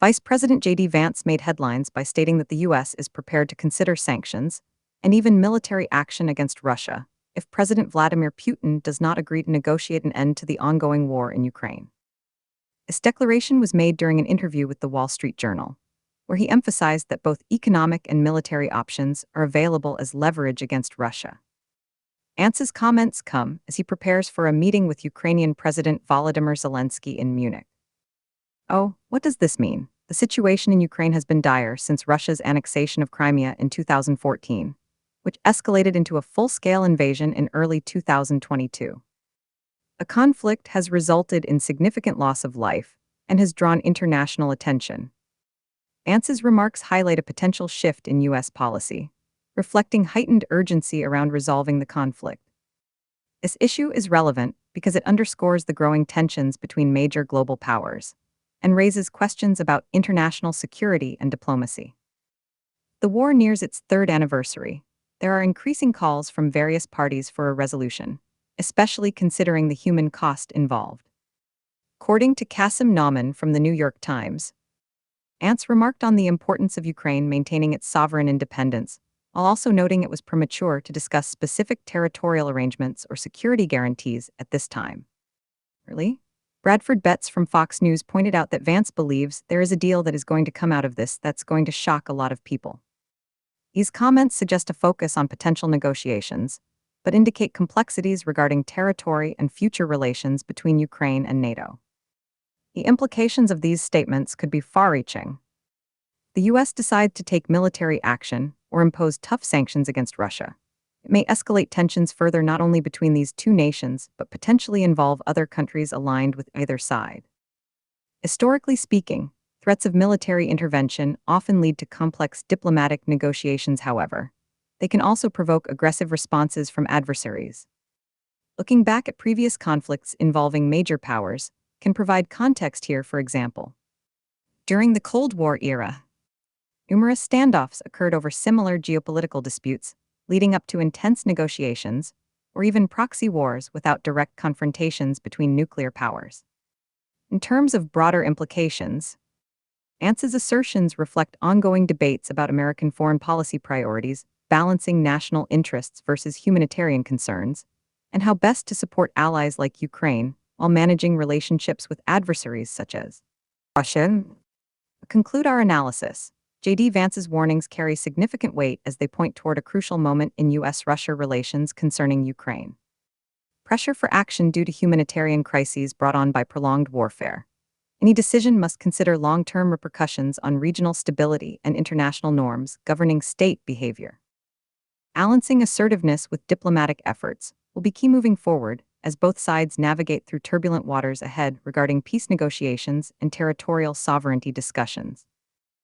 Vice President JD Vance made headlines by stating that the U.S. is prepared to consider sanctions and even military action against Russia if President Vladimir Putin does not agree to negotiate an end to the ongoing war in Ukraine. This declaration was made during an interview with the Wall Street Journal, where he emphasized that both economic and military options are available as leverage against Russia. Vance's comments come as he prepares for a meeting with Ukrainian President Volodymyr Zelensky in Munich. Oh, what does this mean? The situation in Ukraine has been dire since Russia's annexation of Crimea in 2014, which escalated into a full-scale invasion in early 2022. The conflict has resulted in significant loss of life and has drawn international attention. Vance's remarks highlight a potential shift in U.S. policy, reflecting heightened urgency around resolving the conflict. This issue is relevant because it underscores the growing tensions between major global powers and raises questions about international security and diplomacy. The war nears its third anniversary. There are increasing calls from various parties for a resolution, especially considering the human cost involved. According to Qasim Nauman from the New York Times, Vance remarked on the importance of Ukraine maintaining its sovereign independence, while also noting it was premature to discuss specific territorial arrangements or security guarantees at this time. Really? Bradford Betts from Fox News pointed out that Vance believes there is a deal that is going to come out of this that's going to shock a lot of people. These comments suggest a focus on potential negotiations, but indicate complexities regarding territory and future relations between Ukraine and NATO. The implications of these statements could be far-reaching. The U.S. decides to take military action or impose tough sanctions against Russia. It may escalate tensions further not only between these two nations, but potentially involve other countries aligned with either side. Historically speaking, threats of military intervention often lead to complex diplomatic negotiations, however. They can also provoke aggressive responses from adversaries. Looking back at previous conflicts involving major powers can provide context here, for example. During the Cold War era, numerous standoffs occurred over similar geopolitical disputes, leading up to intense negotiations, or even proxy wars without direct confrontations between nuclear powers. In terms of broader implications, Vance's assertions reflect ongoing debates about American foreign policy priorities, balancing national interests versus humanitarian concerns, and how best to support allies like Ukraine while managing relationships with adversaries such as Russia. To conclude our analysis, JD Vance's warnings carry significant weight as they point toward a crucial moment in U.S. Russia relations concerning Ukraine. Pressure for action due to humanitarian crises brought on by prolonged warfare. Any decision must consider long-term repercussions on regional stability and international norms governing state behavior. Balancing assertiveness with diplomatic efforts will be key moving forward as both sides navigate through turbulent waters ahead regarding peace negotiations and territorial sovereignty discussions.